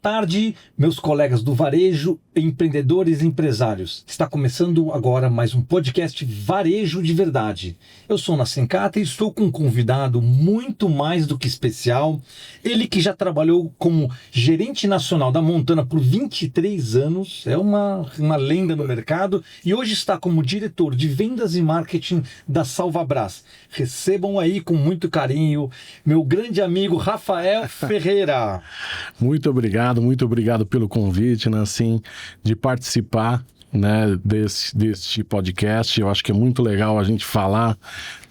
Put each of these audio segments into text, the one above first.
tarde, meus colegas do varejo, empreendedores e empresários. Está começando agora mais um podcast Varejo de Verdade. Eu sou Nassim Cata e estou com um convidado muito mais do que especial. Ele que já trabalhou como gerente nacional da Montana por 23 anos, é uma lenda no mercado, e hoje está como diretor de vendas e marketing da Salvabras. Recebam aí com muito carinho meu grande amigo Rafael Ferreira. Muito obrigado pelo convite, Nassim, de participar, né, deste podcast. Eu acho que é muito legal a gente falar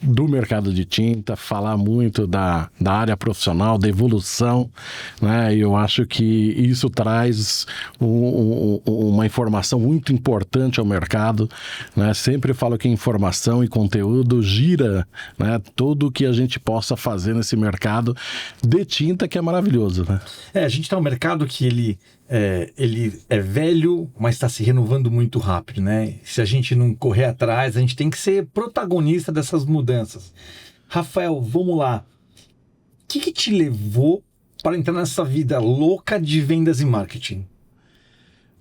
do mercado de tinta, falar muito da área profissional, da evolução, né? E eu acho que isso traz uma informação muito importante ao mercado, né? Sempre falo que informação e conteúdo gira, né, tudo que a gente possa fazer nesse mercado de tinta, que é maravilhoso, né? A gente está num mercado que ele é velho, mas está se renovando muito rápido, né? Se a gente não correr atrás, a gente tem que ser protagonista dessas mudanças. Rafael, vamos lá. O que te levou para entrar nessa vida louca de vendas e marketing?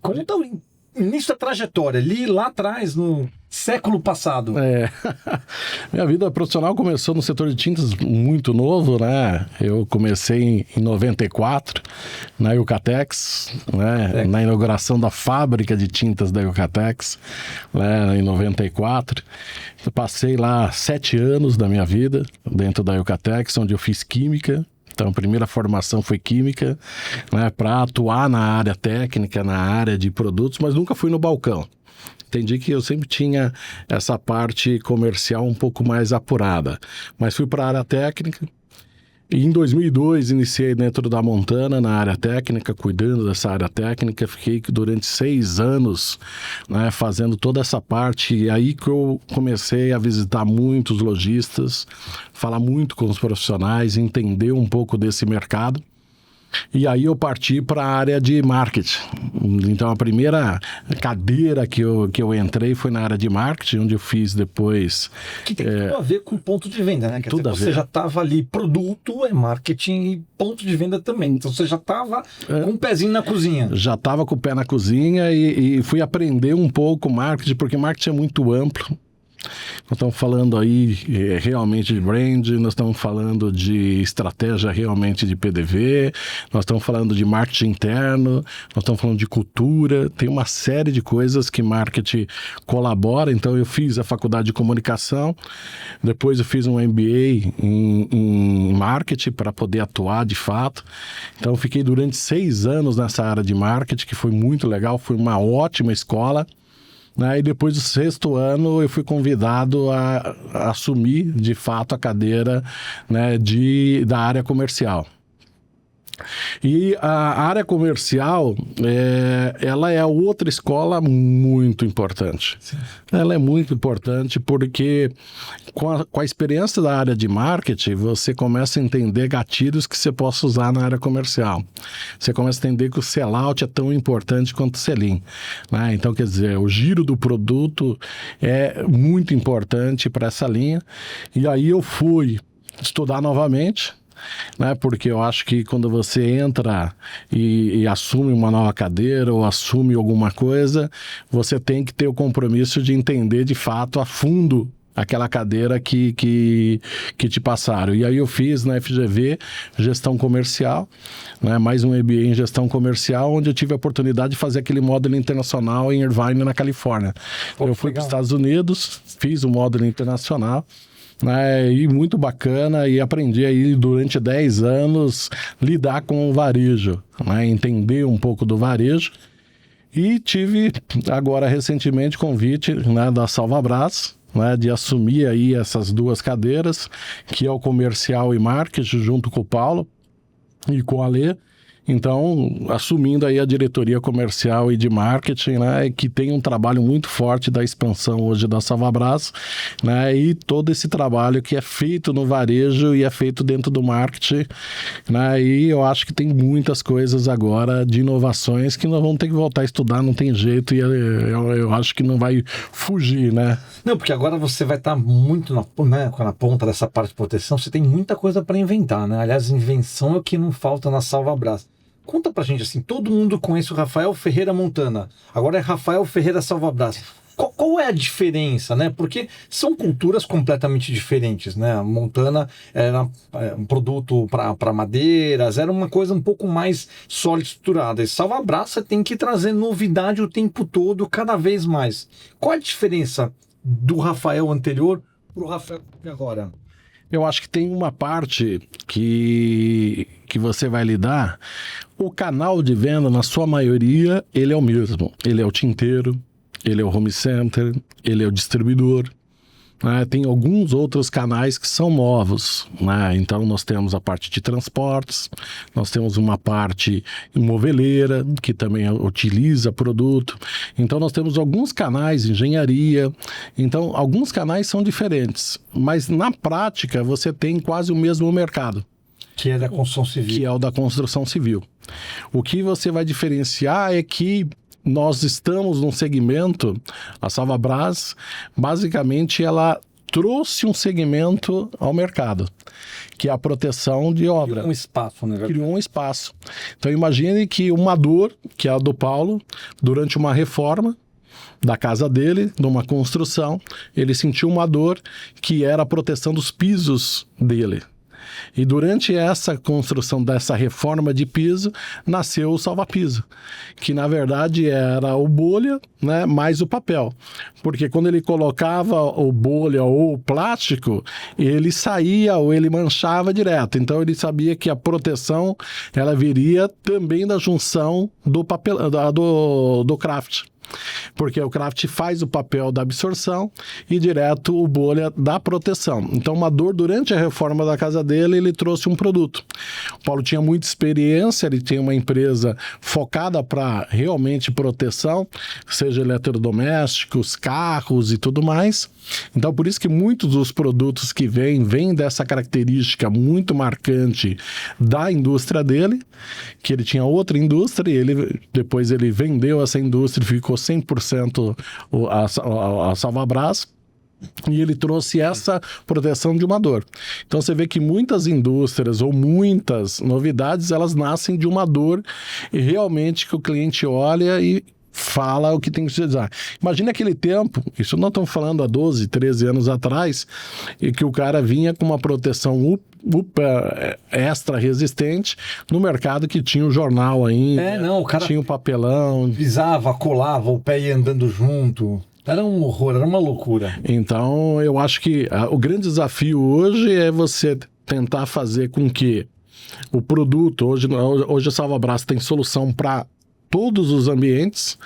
Conta o início da trajetória, ali lá atrás, no século passado. Minha vida profissional começou no setor de tintas muito novo, né? Eu comecei em 94 na Eucatex, né? Na inauguração da fábrica de tintas da Eucatex, né? Em 94. Eu passei lá 7 anos da minha vida dentro da Eucatex, onde eu fiz química. Então, a primeira formação foi química, né, para atuar na área técnica, na área de produtos, mas nunca fui no balcão. Entendi que eu sempre tinha essa parte comercial um pouco mais apurada, mas fui para a área técnica. E em 2002 iniciei dentro da Montana na área técnica, cuidando dessa área técnica. Fiquei durante 6 anos, né, fazendo toda essa parte. E aí que eu comecei a visitar muitos lojistas, falar muito com os profissionais, entender um pouco desse mercado. E aí eu parti para a área de marketing. Então a primeira cadeira que eu entrei foi na área de marketing, onde eu fiz depois... Que tem tudo a ver com ponto de venda, né? Tudo a ver. Você já estava ali, produto é marketing e ponto de venda também. Então você já estava com um pezinho na cozinha. Já estava com o pé na cozinha e fui aprender um pouco marketing, porque marketing é muito amplo. Nós estamos falando aí realmente de brand, nós estamos falando de estratégia realmente de PDV, nós estamos falando de marketing interno, nós estamos falando de cultura, tem uma série de coisas que marketing colabora. Então eu fiz a faculdade de comunicação, depois eu fiz um MBA em marketing para poder atuar de fato. Então eu fiquei durante 6 anos nessa área de marketing, que foi muito legal, foi uma ótima escola. E depois do 6º ano eu fui convidado a assumir de fato a cadeira, né, da área comercial. E a área comercial, ela é outra escola muito importante. Sim. Ela é muito importante porque com a experiência da área de marketing, você começa a entender gatilhos que você possa usar na área comercial. Você começa a entender que o sellout é tão importante quanto o sell-in, né? Então, quer dizer, o giro do produto é muito importante para essa linha. E aí eu fui estudar novamente, né? Porque eu acho que quando você entra e assume uma nova cadeira ou assume alguma coisa, você tem que ter o compromisso de entender de fato a fundo aquela cadeira que te passaram. E aí eu fiz na FGV gestão comercial, né, mais um MBA em gestão comercial, onde eu tive a oportunidade de fazer aquele módulo internacional em Irvine, na Califórnia. Eu fui para os Estados Unidos, fiz o módulo internacional, e muito bacana, e aprendi aí durante 10 anos lidar com o varejo, né, entender um pouco do varejo. E tive agora recentemente convite, né, da Salvabras, né, de assumir aí essas 2 cadeiras, que é o comercial e marketing, junto com o Paulo e com a Lê. Então, assumindo aí a diretoria comercial e de marketing, né, que tem um trabalho muito forte da expansão hoje da Salvabras, né, e todo esse trabalho que é feito no varejo e é feito dentro do marketing, né, e eu acho que tem muitas coisas agora de inovações que nós vamos ter que voltar a estudar, não tem jeito, e eu acho que não vai fugir, né? Não, porque agora você vai estar muito na ponta dessa parte de proteção, você tem muita coisa para inventar, né? Aliás, invenção é o que não falta na Salvabras. Conta pra gente, assim, todo mundo conhece o Rafael Ferreira Montana, agora é Rafael Ferreira Salvabras. Qual é a diferença, né? Porque são culturas completamente diferentes, né? A Montana era um produto para madeiras, era uma coisa um pouco mais sólida, estruturada. E Salvabras você tem que trazer novidade o tempo todo, cada vez mais. Qual é a diferença do Rafael anterior para o Rafael agora? Eu acho que tem uma parte que você vai lidar. O canal de venda, na sua maioria, ele é o mesmo. Ele é o tinteiro, ele é o home center, ele é o distribuidor. Né? Tem alguns outros canais que são novos. Né? Então, nós temos a parte de transportes, nós temos uma parte moveleira, que também utiliza produto. Então, nós temos alguns canais, engenharia. Então, alguns canais são diferentes. Mas, na prática, você tem quase o mesmo mercado. Que é da construção civil. Que é o da construção civil. O que você vai diferenciar é que nós estamos num segmento, a Salvabras, basicamente ela trouxe um segmento ao mercado, que é a proteção de obra. Criou um espaço, né? Criou um espaço. Então imagine que uma dor, que é a do Paulo, durante uma reforma da casa dele, numa construção, ele sentiu uma dor que era a proteção dos pisos dele. E durante essa construção dessa reforma de piso, nasceu o salva-piso, que na verdade era o bolha, né, mais o papel. Porque quando ele colocava o bolha ou o plástico, ele saía ou ele manchava direto. Então ele sabia que a proteção ela viria também da junção do papel, do craft. Porque o craft faz o papel da absorção e direto o bolha da proteção. Então, uma dor durante a reforma da casa dele, ele trouxe um produto. O Paulo tinha muita experiência, ele tem uma empresa focada para realmente proteção, seja eletrodomésticos, carros e tudo mais. Então, por isso que muitos dos produtos que vêm dessa característica muito marcante da indústria dele, que ele tinha outra indústria e depois ele vendeu essa indústria e ficou 100% a Salvabras. E ele trouxe essa proteção de uma dor. Então você vê que muitas indústrias ou muitas novidades, elas nascem de uma dor e realmente que o cliente olha e fala o que tem que utilizar. Imagina aquele tempo, isso nós estamos falando há 12, 13 anos atrás, e que o cara vinha com uma proteção extra resistente no mercado que tinha o jornal ainda, o cara tinha o papelão. pisava, colava, o pé ia andando junto. Era um horror, era uma loucura. Então, eu acho que o grande desafio hoje é você tentar fazer com que o produto, hoje a Salvabras tem solução para todos os ambientes.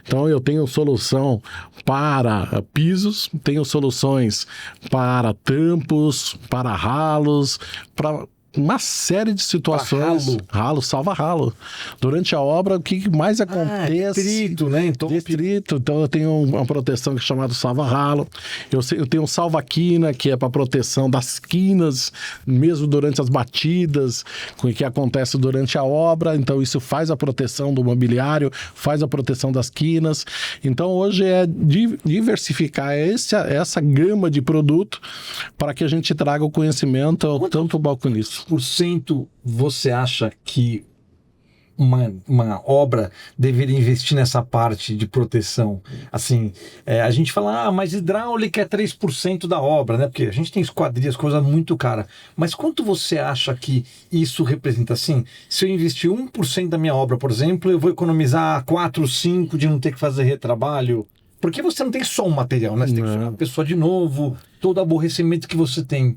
Então eu tenho solução para pisos, tenho soluções para tampos, para ralos, para uma série de situações. Ralo, salva ralo. Durante a obra, o que mais acontece? Detrito, né? Detrito. Então eu tenho uma proteção que é chamada salva-ralo. Eu tenho um salva-quina, que é para proteção das quinas, mesmo durante as batidas, com o que acontece durante a obra. Então isso faz a proteção do mobiliário, faz a proteção das quinas. Então hoje é diversificar essa gama de produto para que a gente traga o conhecimento ao tanto balconista. Quantos % você acha que uma obra deveria investir nessa parte de proteção? Assim, a gente fala, mas hidráulica é 3% da obra, né? Porque a gente tem esquadrias, coisa muito cara. Mas quanto você acha que isso representa? Assim, se eu investir 1% da minha obra, por exemplo, eu vou economizar 4, 5 de não ter que fazer retrabalho? Porque você não tem só um material, né? Você tem que chamar a pessoa de novo, todo o aborrecimento que você tem.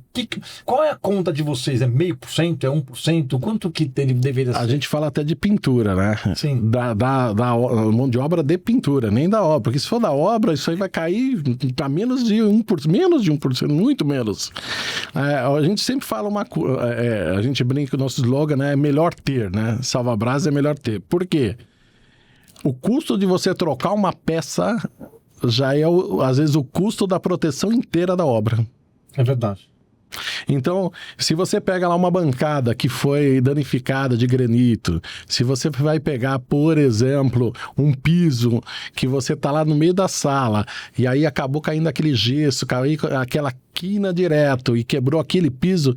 Qual é a conta de vocês? É 0,5%? É 1%? Quanto que deveria ser? A gente fala até de pintura, né? Sim. Da mão de obra de pintura, nem da obra. Porque se for da obra, isso aí vai cair para menos de 1%, muito menos. A gente sempre fala a gente brinca, o nosso slogan, né? É melhor ter, né? Salvabras é melhor ter. Por quê? O custo de você trocar uma peça já é, às vezes, o custo da proteção inteira da obra. É verdade. Então, se você pega lá uma bancada que foi danificada de granito, se você vai pegar, por exemplo, um piso que você tá lá no meio da sala e aí acabou caindo aquele gesso, caiu aquela quina direto e quebrou aquele piso,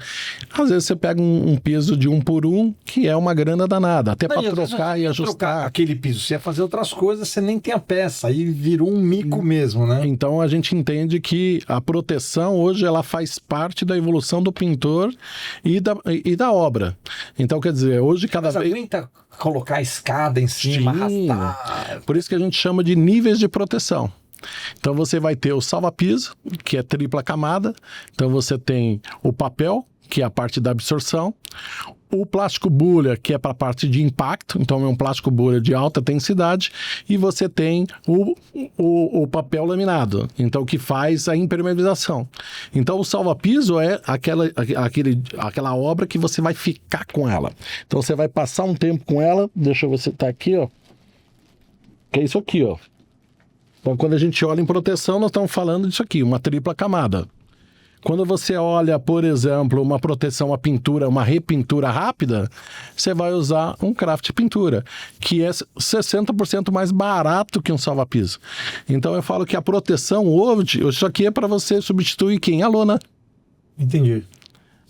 às vezes você pega um piso de 1 por 1, que é uma grana danada, até para trocar e ajustar. Trocar aquele piso, você ia fazer outras coisas, você nem tem a peça, aí virou um mico mesmo, né? Então a gente entende que a proteção hoje ela faz parte da evolução do pintor e da obra. Então quer dizer, hoje cada vez... aguenta colocar a escada em cima, arrastar. Por isso que a gente chama de níveis de proteção. Então você vai ter o salva-piso, que é tripla camada. Então você tem o papel, que é a parte da absorção, o plástico bolha, que é para a parte de impacto, então é um plástico bolha de alta densidade, e você tem o papel laminado, então que faz a impermeabilização. Então o salva-piso é aquela obra que você vai ficar com ela. Então você vai passar um tempo com ela, deixa eu ver se tá aqui, ó, que é isso aqui, ó. Então quando a gente olha em proteção, nós estamos falando disso aqui, uma tripla camada. Quando você olha, por exemplo, uma proteção à pintura, uma repintura rápida, você vai usar um craft pintura, que é 60% mais barato que um salva-piso. Então eu falo que a proteção hoje, isso aqui é para você substituir quem? A lona. Entendi.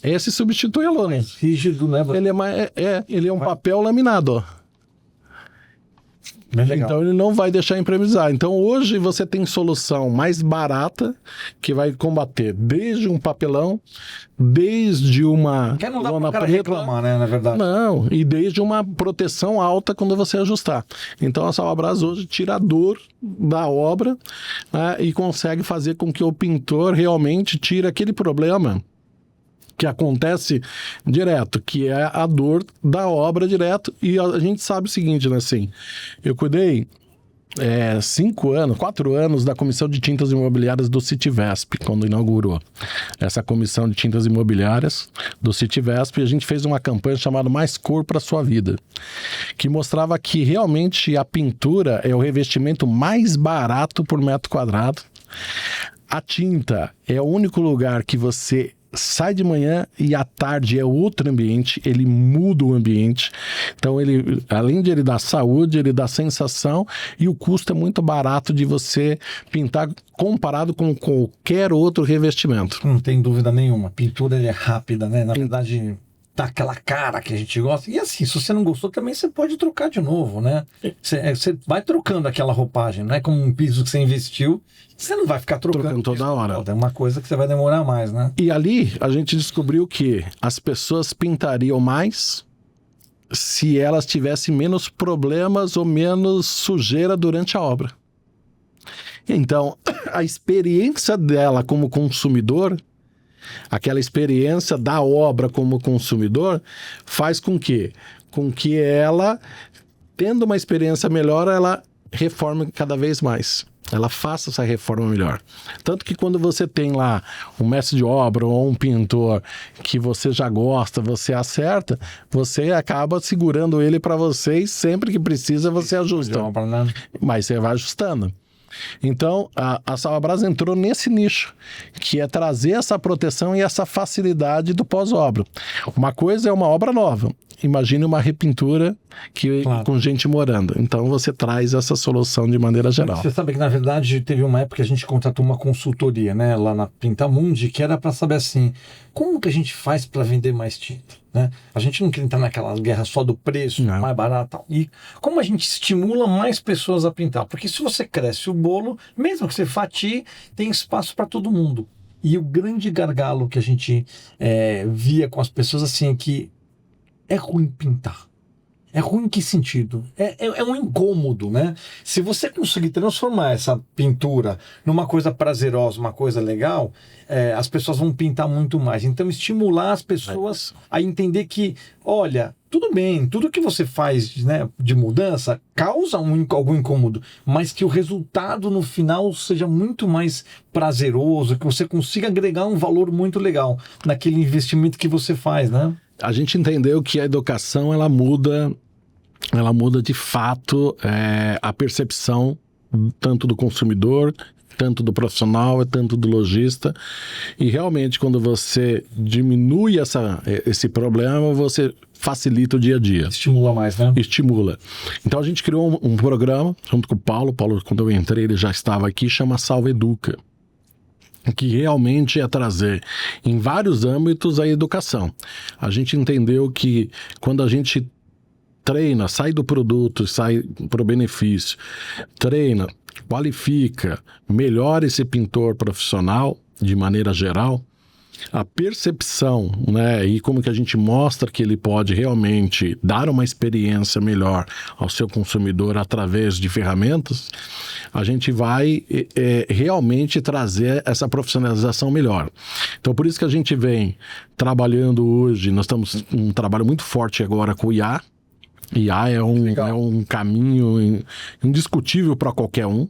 Esse substitui a lona. Mais rígido, né? Ele é um papel laminado, ó. Então ele não vai deixar impermeabilizar. Então hoje você tem solução mais barata que vai combater desde um papelão, desde uma que não dá lona pro cara preta, reclamar, né, na verdade. Não, e desde uma proteção alta quando você ajustar. Então a Salvabras hoje tira a dor da obra, né, e consegue fazer com que o pintor realmente tire aquele problema que acontece direto, que é a dor da obra direto. E a gente sabe o seguinte, né, assim, eu cuidei 4 anos da Comissão de Tintas Imobiliárias do Citivesp, quando inaugurou essa Comissão de Tintas Imobiliárias do Citivesp, e a gente fez uma campanha chamada Mais Cor para Sua Vida, que mostrava que realmente a pintura é o revestimento mais barato por metro quadrado. A tinta é o único lugar que você sai de manhã e à tarde é outro ambiente, ele muda o ambiente. Então ele, além de ele dar saúde, ele dá sensação, e o custo é muito barato de você pintar comparado com qualquer outro revestimento. Não tem dúvida nenhuma. A pintura é rápida, né? Na verdade, tá aquela cara que a gente gosta. E assim, se você não gostou, também você pode trocar de novo, né? Você vai trocando aquela roupagem, não é como um piso que você investiu, você não vai ficar trocando toda hora. É uma coisa que você vai demorar mais, né? E ali a gente descobriu que as pessoas pintariam mais se elas tivessem menos problemas ou menos sujeira durante a obra. Então, a experiência dela como consumidor, aquela experiência da obra como consumidor, faz com que ela, tendo uma experiência melhor, ela reforme cada vez mais. Ela faça essa reforma melhor. Tanto que quando você tem lá um mestre de obra ou um pintor que você já gosta, você acerta, você acaba segurando ele para você, e sempre que precisa você ajusta. Mas você vai ajustando. Então, a Salvabras entrou nesse nicho, que é trazer essa proteção e essa facilidade do pós-obra. Uma coisa é uma obra nova. Imagine uma repintura com gente morando. Então, você traz essa solução de maneira geral. Você sabe que, na verdade, teve uma época que a gente contratou uma consultoria, né, lá na Pintamundi, que era para saber assim, como que a gente faz para vender mais tinta? Né? A gente não quer entrar naquela guerra só do preço, mais barato, tal. E como a gente estimula mais pessoas a pintar? Porque se você cresce o bolo, mesmo que você fatie, tem espaço para todo mundo. E o grande gargalo que a gente via com as pessoas, assim, que é ruim pintar. É ruim em que sentido? É um incômodo, né? Se você conseguir transformar essa pintura numa coisa prazerosa, uma coisa legal, as pessoas vão pintar muito mais. Então, estimular as pessoas a entender que, olha, tudo bem, tudo que você faz, né, de mudança causa algum incômodo, mas que o resultado no final seja muito mais prazeroso, que você consiga agregar um valor muito legal naquele investimento que você faz, né? A gente entendeu que a educação ela muda de fato a percepção tanto do consumidor, tanto do profissional, tanto do lojista, e realmente quando você diminui esse problema, você facilita o dia a dia. Estimula mais, né? Estimula. Então a gente criou um programa junto com o Paulo, quando eu entrei ele já estava aqui, chama Salva Educa. que realmente é trazer em vários âmbitos a educação. A gente entendeu que quando a gente treina, sai do produto, sai para o benefício, treina, qualifica, melhora esse pintor profissional de maneira geral, a percepção, né, e como que a gente mostra que ele pode realmente dar uma experiência melhor ao seu consumidor através de ferramentas, a gente vai realmente trazer essa profissionalização melhor. Então, por isso que a gente vem trabalhando hoje, nós estamos um trabalho muito forte agora com o IA. IA é um caminho indiscutível para qualquer um.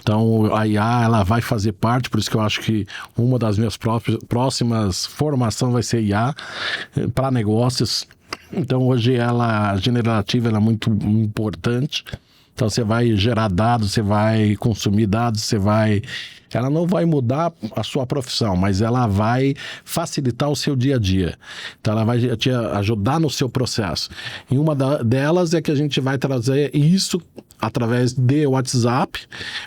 Então a IA ela vai fazer parte, por isso que eu acho que uma das minhas próximas formações vai ser IA para negócios. Então hoje a generativa ela é muito importante. Então você vai gerar dados, você vai consumir dados, ela não vai mudar a sua profissão, mas ela vai facilitar o seu dia a dia. Então ela vai te ajudar no seu processo. E uma delas é que a gente vai trazer isso através de WhatsApp,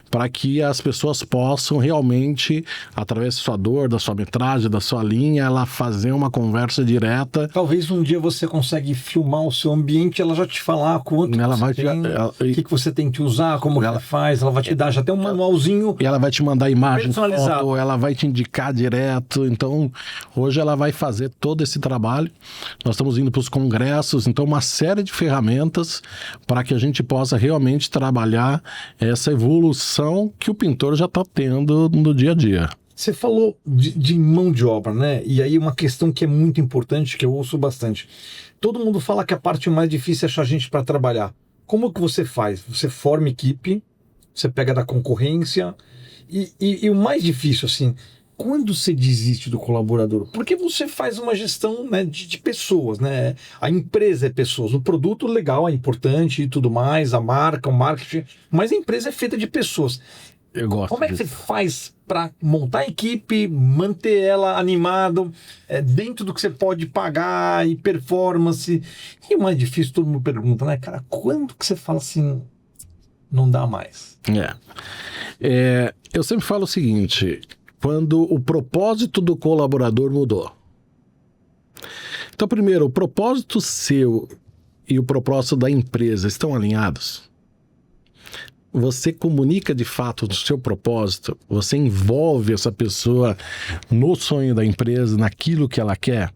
para que as pessoas possam realmente, através da sua dor, da sua metragem, da sua linha, ela fazer uma conversa direta. Talvez um dia você consegue filmar o seu ambiente, ela já te falar quanto ela vai tem, o que você tem que usar, como ela faz, ela vai te dar já tem um manualzinho. E ela vai te mandar imagem, personalizado. foto, ela vai te indicar direto. Então, hoje ela vai fazer todo esse trabalho. Nós estamos indo para os congressos, então uma série de ferramentas para que a gente possa realmente trabalhar essa evolução que o pintor já está tendo no dia a dia. Você falou de mão de obra, né? E aí uma questão que é muito importante, que eu ouço bastante. Todo mundo fala que a parte mais difícil é achar gente para trabalhar. Como que você faz? Você forma equipe, você pega da concorrência e o mais difícil, assim, quando você desiste do colaborador? Porque você faz uma gestão, né, de pessoas, né? A empresa é pessoas, o produto legal é importante e tudo mais, a marca, o marketing, mas a empresa é feita de pessoas. Eu gosto Como é que disso. você faz para montar a equipe, manter ela animada, dentro do que você pode pagar e performance? E o mais difícil, todo mundo pergunta, né, cara, quando que você fala assim, não dá mais? Eu sempre falo o seguinte, quando o propósito do colaborador mudou. Então, primeiro, o propósito seu e o propósito da empresa estão alinhados? Você comunica de fato o seu propósito? Você envolve essa pessoa no sonho da empresa, naquilo que ela quer?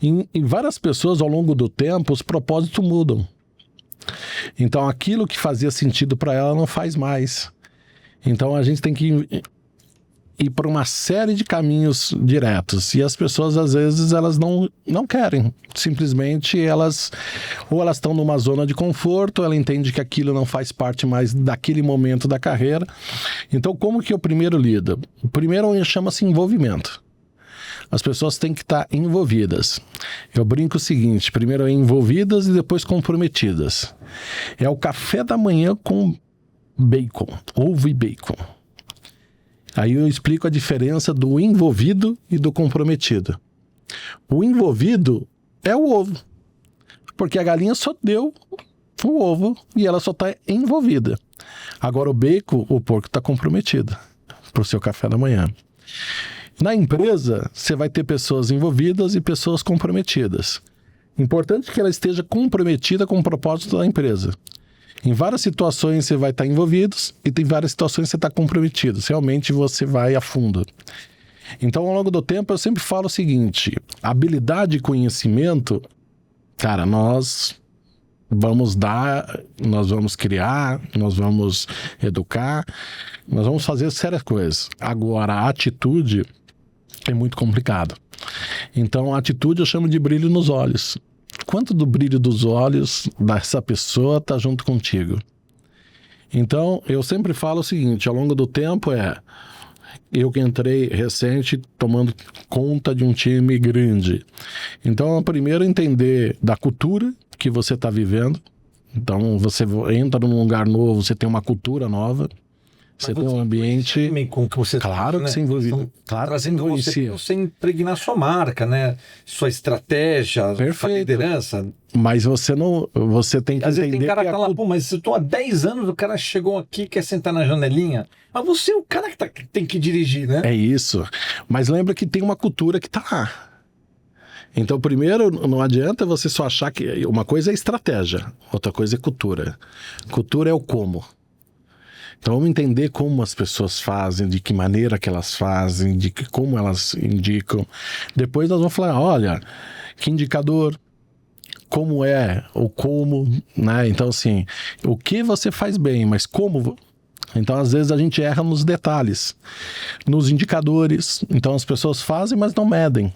Em várias pessoas, ao longo do tempo, os propósitos mudam. Então, aquilo que fazia sentido para ela não faz mais. Então, a gente tem que ir por uma série de caminhos diretos. E as pessoas, às vezes, elas não querem. Simplesmente, elas estão numa zona de conforto, ela entende que aquilo não faz parte mais daquele momento da carreira. Então, como que eu primeiro lido? O primeiro chama-se envolvimento. As pessoas têm que estar envolvidas. Eu brinco o seguinte, primeiro é envolvidas e depois comprometidas. É o café da manhã com bacon, ovo e bacon. Aí eu explico a diferença do envolvido e do comprometido. O envolvido é o ovo, porque a galinha só deu o ovo e ela só está envolvida. Agora o bacon, o porco está comprometido para o seu café da manhã. Na empresa, você vai ter pessoas envolvidas e pessoas comprometidas. Importante que ela esteja comprometida com o propósito da empresa. Em várias situações você vai estar envolvido e tem várias situações que você está comprometido. Realmente você vai a fundo. Então, ao longo do tempo, eu sempre falo o seguinte, habilidade e conhecimento, cara, nós vamos dar, nós vamos criar, nós vamos educar, nós vamos fazer sérias coisas. Agora, a atitude é muito complicado. Então, a atitude eu chamo de brilho nos olhos. Quanto do brilho dos olhos dessa pessoa está junto contigo? Então, eu sempre falo o seguinte, ao longo do tempo eu que entrei recente tomando conta de um time grande. Então, primeiro entender da cultura que você está vivendo. Então, você entra num lugar novo, você tem uma cultura nova. Você tem um ambiente... Com que você claro que você envolvido. Claro, trazendo você impregnar sua marca, né? Sua estratégia, sua liderança. Mas você tem que às entender vezes tem cara que que tá lá, pô, mas eu tô há 10 anos, o cara chegou aqui, quer sentar na janelinha. Mas você é o cara que tem que dirigir, né? É isso. Mas lembra que tem uma cultura que tá lá. Então, primeiro, não adianta você só achar que... Uma coisa é estratégia, outra coisa é cultura. Cultura é o como. Então, vamos entender como as pessoas fazem, de que maneira que elas fazem, como elas indicam. Depois nós vamos falar, olha, que indicador, como é, o como, né? Então, assim, o que você faz bem, mas como... Então, às vezes, a gente erra nos detalhes, nos indicadores. Então, as pessoas fazem, mas não medem.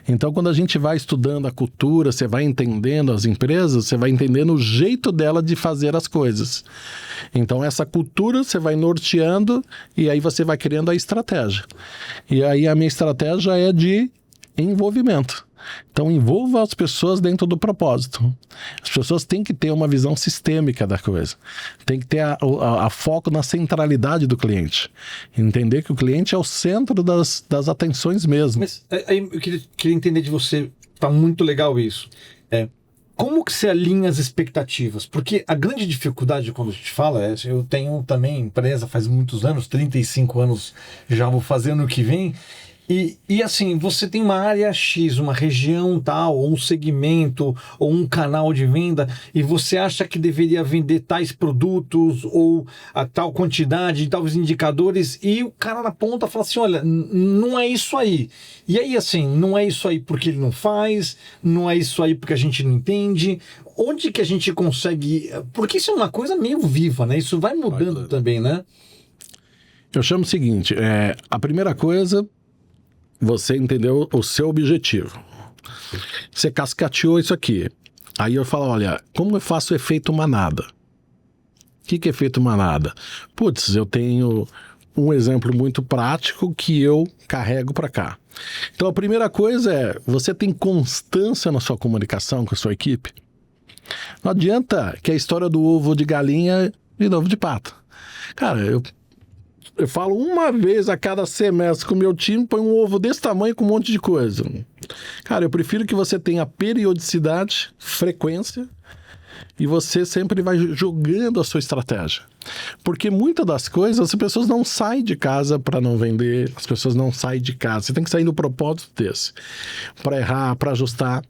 Então, quando a gente vai estudando a cultura, você vai entendendo as empresas, você vai entendendo o jeito dela de fazer as coisas. Então, essa cultura você vai norteando e aí você vai criando a estratégia. E aí a minha estratégia é de envolvimento. Então, envolva as pessoas dentro do propósito. As pessoas têm que ter uma visão sistêmica da coisa. Tem que ter a foco na centralidade do cliente. Entender que o cliente é o centro das atenções mesmo. Mas aí eu queria entender de você, tá muito legal isso. Como que você alinha as expectativas? Porque a grande dificuldade quando a gente fala eu tenho também empresa faz muitos anos, 35 anos já vou fazer ano que vem. E assim, você tem uma área X, uma região tal, ou um segmento, ou um canal de venda, e você acha que deveria vender tais produtos, ou a tal quantidade, tais indicadores, e o cara na ponta fala assim, olha, não é isso aí. E aí, assim, não é isso aí porque ele não faz, não é isso aí porque a gente não entende. Onde que a gente consegue... Porque isso é uma coisa meio viva, né? Isso vai mudando também, né? Eu chamo o seguinte, a primeira coisa... Você entendeu o seu objetivo. Você cascateou isso aqui. Aí eu falo, olha, como eu faço o efeito manada? O que é efeito manada? Putz, eu tenho um exemplo muito prático que eu carrego para cá. Então a primeira coisa é, você tem constância na sua comunicação com a sua equipe? Não adianta que a história do ovo de galinha e do ovo de pato. Cara, eu falo uma vez a cada semestre com o meu time, põe um ovo desse tamanho com um monte de coisa. Cara, eu prefiro que você tenha periodicidade, frequência, e você sempre vai jogando a sua estratégia. Porque muitas das coisas, as pessoas não saem de casa para não vender, as pessoas não saem de casa. Você tem que sair no propósito desse, para errar, para ajustar.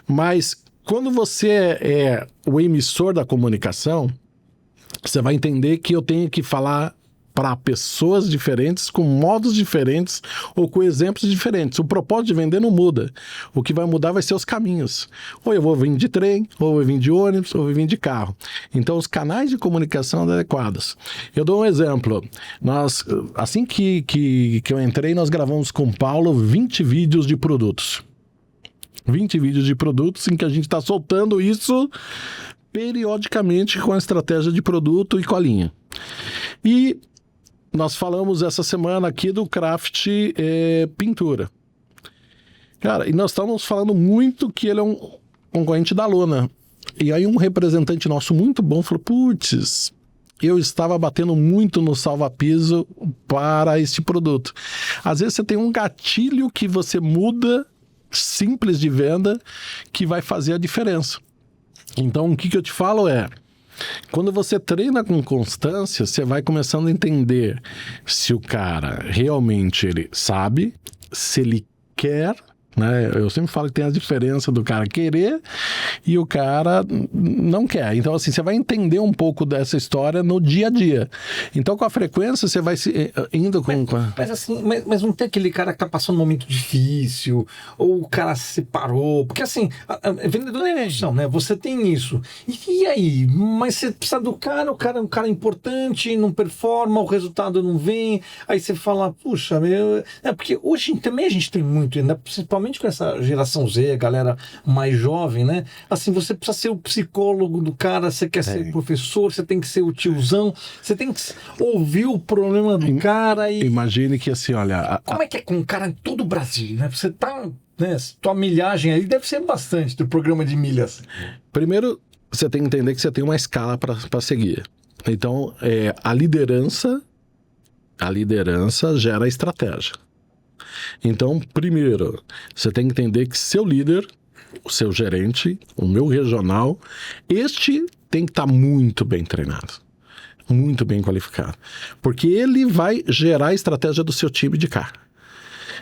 Mas quando você é o emissor da comunicação, você vai entender que eu tenho que falar para pessoas diferentes, com modos diferentes ou com exemplos diferentes. O propósito de vender não muda. O que vai mudar vai ser os caminhos. Ou eu vou vir de trem, ou eu vou vir de ônibus, ou eu vou vir de carro. Então, os canais de comunicação são adequados. Eu dou um exemplo. Assim que eu entrei, nós gravamos com o Paulo 20 vídeos de produtos. 20 vídeos de produtos em que a gente está soltando isso periodicamente com a estratégia de produto e colinha. E nós falamos essa semana aqui do craft pintura. Cara, e nós estamos falando muito que ele é um concorrente da lona. E aí um representante nosso muito bom falou, putz, eu estava batendo muito no salva-piso para este produto. Às vezes você tem um gatilho que você muda, simples de venda, que vai fazer a diferença. Então, o que eu te falo é, quando você treina com constância, você vai começando a entender se o cara realmente ele sabe, se ele quer, né? Eu sempre falo que tem a diferença do cara querer e o cara não quer. Então, assim, você vai entender um pouco dessa história no dia a dia. Então, com a frequência, você vai indo com... Mas assim, mas não tem aquele cara que tá passando um momento difícil, ou o cara se separou, porque assim, vendedor é emoção, né? Você tem isso. E aí? Mas você precisa do cara, o cara é um cara importante, não performa, o resultado não vem, aí você fala, puxa, porque hoje também a gente tem muito, né? Principalmente com essa geração Z, a galera mais jovem, né? Assim, você precisa ser o psicólogo do cara, você quer ser professor, você tem que ser o tiozão, você tem que ouvir o problema do cara e... Imagine que assim, olha... Como é que é com um cara em todo o Brasil, né? Você tá... Né? Tua milhagem aí deve ser bastante do programa de milhas. Primeiro, você tem que entender que você tem uma escala para seguir. Então, a liderança A liderança gera a estratégia. Então, primeiro, você tem que entender que seu líder, o seu gerente, o meu regional, este tem que estar muito bem treinado, muito bem qualificado, porque ele vai gerar a estratégia do seu time de cá.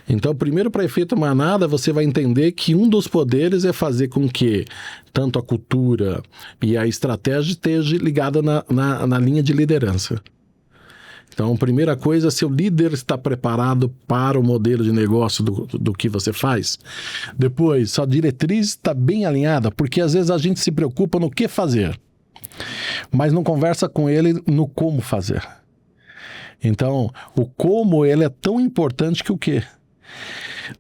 Então, primeiro, para efeito manada, você vai entender que um dos poderes é fazer com que tanto a cultura e a estratégia esteja ligada na linha de liderança. Então, primeira coisa, seu líder está preparado para o modelo de negócio do que você faz. Depois, sua diretriz está bem alinhada, porque às vezes a gente se preocupa no que fazer, mas não conversa com ele no como fazer. Então, o como ele é tão importante que o quê?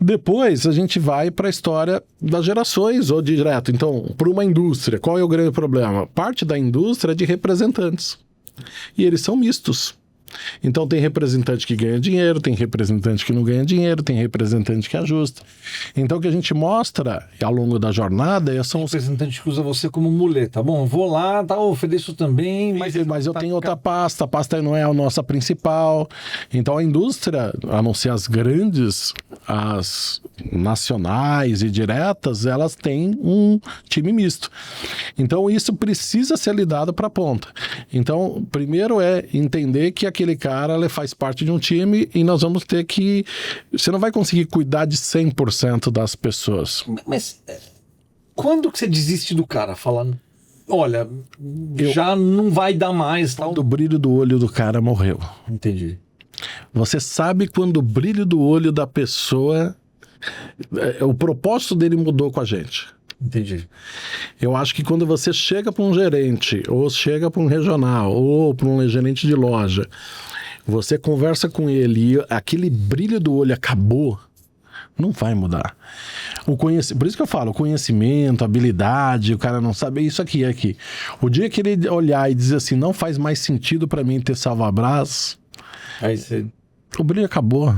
Depois a gente vai para a história das gerações ou direto. Então, para uma indústria, qual é o grande problema? Parte da indústria é de representantes. E eles são mistos. Então tem representante que ganha dinheiro, tem representante que não ganha dinheiro, tem representante que ajusta. Então o que a gente mostra ao longo da jornada são os representantes que usa você como muleta. Bom, eu vou lá, tá, ofereço também, mas eu tenho outra pasta, a pasta não é a nossa principal. Então a indústria, a não ser as grandes, as nacionais e diretas, elas têm um time misto. Então isso precisa ser lidado para a ponta. Então, primeiro é entender que aquele cara ele faz parte de um time e nós vamos ter que... Você não vai conseguir cuidar de 100% das pessoas. Mas quando que você desiste do cara? Falando, olha, já não vai dar mais. Tal. Quando o brilho do olho do cara morreu. Entendi. Você sabe quando o brilho do olho da pessoa... O propósito dele mudou com a gente. Entendi. Eu acho que quando você chega para um gerente, ou chega para um regional, ou para um gerente de loja, você conversa com ele e aquele brilho do olho acabou, não vai mudar. Por isso que eu falo, conhecimento, habilidade, o cara não sabe, isso aqui, é aqui. O dia que ele olhar e dizer assim, não faz mais sentido para mim ter Salvabras, aí você... o brilho acabou.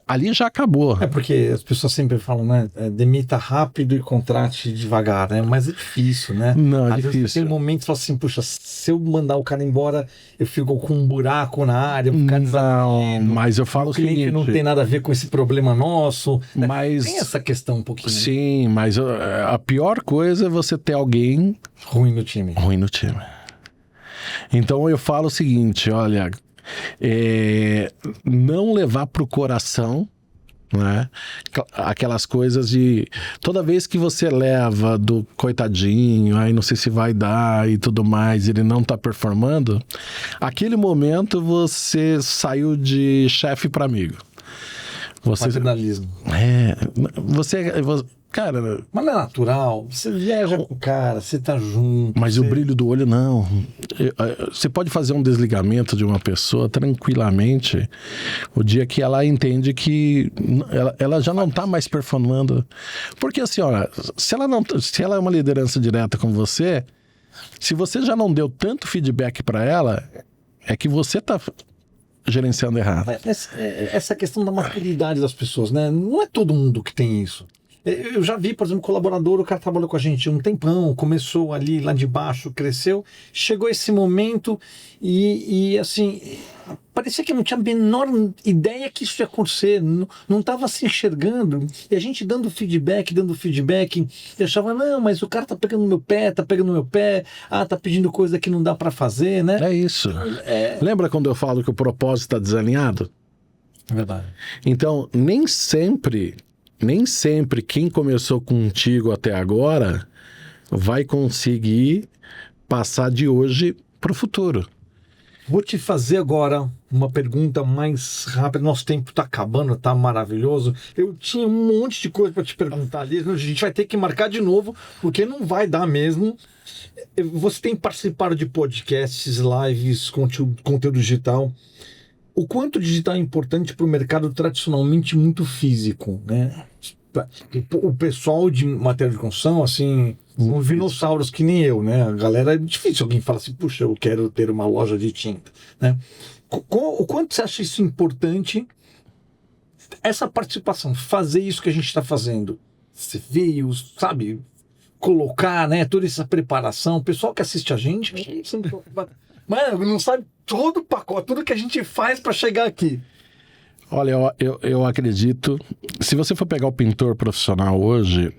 Ali já acabou. É porque as pessoas sempre falam, né? Demita rápido e contrate devagar, né? Mas é difícil, né? Não, é às difícil. Vezes tem momentos que você fala assim, puxa, se eu mandar o cara embora, eu fico com um buraco na área, não, mas eu falo o cliente não tem nada a ver com esse problema nosso. Mas tem essa questão um pouquinho. Sim, mas a pior coisa é você ter alguém ruim no time. Ruim no time. Então eu falo o seguinte, olha... não levar pro coração, né? Aquelas coisas de toda vez que você leva do coitadinho, aí não sei se vai dar e tudo mais, ele não tá performando, aquele momento você saiu de chefe para amigo. Paternalismo. Cara... Mas não é natural. Você viaja com o cara, você tá junto. Mas o brilho do olho, não. Você pode fazer um desligamento de uma pessoa tranquilamente o dia que ela entende que ela já não tá mais performando. Porque assim, olha, se ela é uma liderança direta com você, se você já não deu tanto feedback para ela, é que você tá gerenciando errado. Essa questão da maturidade das pessoas, né? Não é todo mundo que tem isso. Eu já vi, por exemplo, colaborador, o cara trabalhou com a gente um tempão, começou ali lá de baixo, cresceu, chegou esse momento e assim, parecia que não tinha a menor ideia que isso ia acontecer, não estava se enxergando, e a gente dando feedback, e achava, não, mas o cara tá pegando no meu pé, tá pedindo coisa que não dá para fazer, né? É isso. Lembra quando eu falo que o propósito está desalinhado? É verdade. Então, nem sempre quem começou contigo até agora vai conseguir passar de hoje para o futuro. Vou te fazer agora uma pergunta mais rápida. Nosso tempo está acabando, tá maravilhoso. Eu tinha um monte de coisa para te perguntar ali. A gente vai ter que marcar de novo, porque não vai dar mesmo. Você tem participado de podcasts, lives, conteúdo digital. O quanto o digital é importante para o mercado tradicionalmente muito físico, né? O pessoal de matéria de construção, assim, são dinossauros que nem eu, né? A galera, é difícil alguém falar assim, puxa, eu quero ter uma loja de tinta, né? O quanto você acha isso importante, essa participação, fazer isso que a gente está fazendo? Você veio, sabe, colocar, né, toda essa preparação, o pessoal que assiste a gente, mas não sabe todo o pacote, tudo que a gente faz para chegar aqui. Olha, eu acredito, se você for pegar o pintor profissional hoje,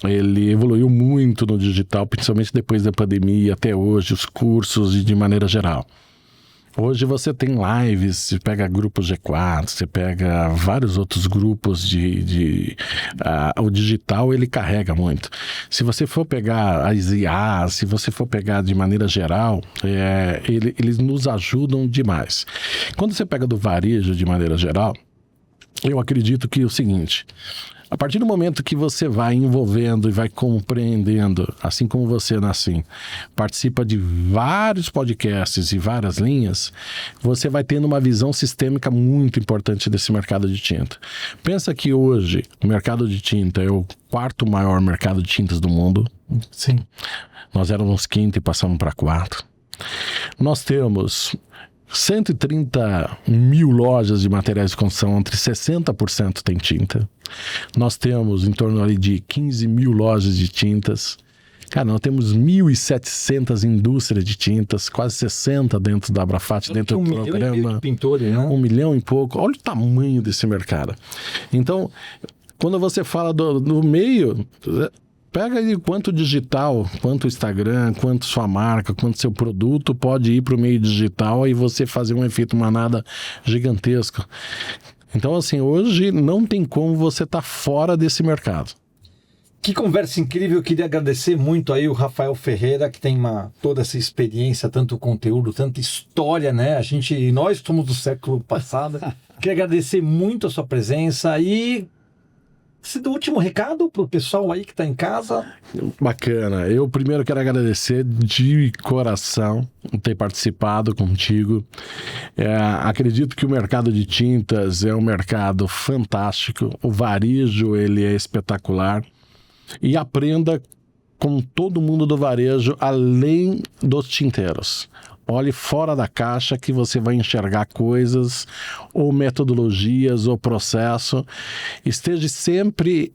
ele evoluiu muito no digital, principalmente depois da pandemia, até hoje, os cursos e de maneira geral. Hoje você tem lives, você pega grupo G4, você pega vários outros grupos o digital ele carrega muito. Se você for pegar as IAs, se você for pegar de maneira geral, eles nos ajudam demais. Quando você pega do varejo de maneira geral, eu acredito que é o seguinte... A partir do momento que você vai envolvendo e vai compreendendo, assim como você, Nassim, participa de vários podcasts e várias linhas, você vai tendo uma visão sistêmica muito importante desse mercado de tinta. Pensa que hoje o mercado de tinta é o 4º maior mercado de tintas do mundo. Sim. Nós éramos 5º e passamos para 4º. Nós temos 130 mil lojas de materiais de construção, entre 60% tem tinta. Nós temos em torno ali de 15 mil lojas de tintas. Cara, nós temos 1.700 indústrias de tintas, quase 60 dentro da Abrafat, dentro do programa. 1 milhão de pintores, né? 1 milhão e pouco. Olha o tamanho desse mercado. Então, quando você fala do meio... Pega aí quanto digital, quanto Instagram, quanto sua marca, quanto seu produto pode ir para o meio digital e você fazer um efeito manada gigantesco. Então, assim, hoje não tem como você estar fora desse mercado. Que conversa incrível, eu queria agradecer muito aí o Rafael Ferreira, que tem toda essa experiência, tanto conteúdo, tanta história, né? Nós somos do século passado. Queria agradecer muito a sua presença e... do último recado para o pessoal aí que está em casa. Bacana. Eu primeiro quero agradecer de coração ter participado contigo. Acredito que o mercado de tintas é um mercado fantástico. O varejo ele é espetacular. E aprenda com todo mundo do varejo, além dos tinteiros. Olhe fora da caixa que você vai enxergar coisas, ou metodologias, ou processo. Esteja sempre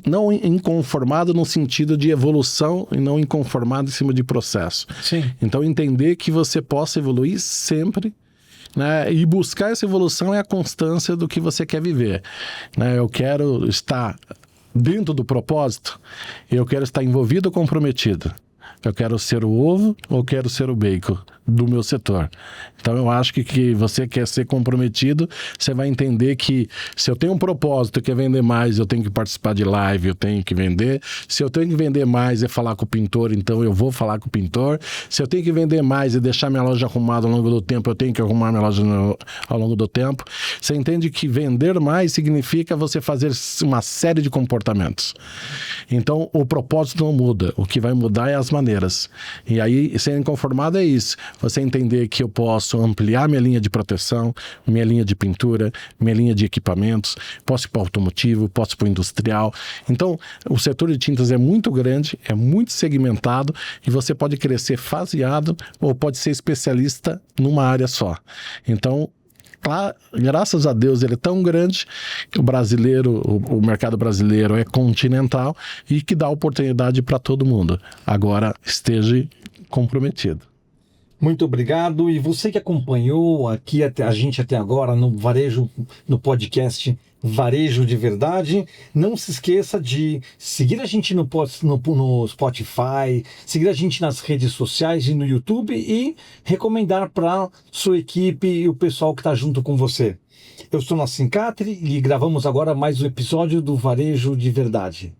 não inconformado no sentido de evolução e não inconformado em cima de processo. Sim. Então, entender que você possa evoluir sempre, né? E buscar essa evolução é a constância do que você quer viver. Né? Eu quero estar dentro do propósito, eu quero estar envolvido ou comprometido. Eu quero ser o ovo ou quero ser o bacon do meu setor. Então eu acho que você quer ser comprometido, você vai entender que se eu tenho um propósito que é vender mais, eu tenho que participar de live, eu tenho que vender. Se eu tenho que vender mais e falar com o pintor, então eu vou falar com o pintor. Se eu tenho que vender mais e deixar minha loja arrumada ao longo do tempo, eu tenho que arrumar minha loja ao longo do tempo. Você entende que vender mais significa você fazer uma série de comportamentos. Então o propósito não muda, o que vai mudar é as maneiras. E aí, ser inconformado é isso. Você entender que eu posso ampliar minha linha de proteção, minha linha de pintura, minha linha de equipamentos, posso ir para o automotivo, posso ir para o industrial. Então, o setor de tintas é muito grande, é muito segmentado e você pode crescer faseado ou pode ser especialista numa área só. Então, graças a Deus ele é tão grande que o mercado brasileiro é continental e que dá oportunidade para todo mundo. Agora esteja comprometido. Muito obrigado. E você que acompanhou aqui a gente até agora no Varejo, no podcast Varejo de Verdade, não se esqueça de seguir a gente no Spotify, seguir a gente nas redes sociais e no YouTube e recomendar para sua equipe e o pessoal que está junto com você. Eu sou Nassim Catri e gravamos agora mais um episódio do Varejo de Verdade.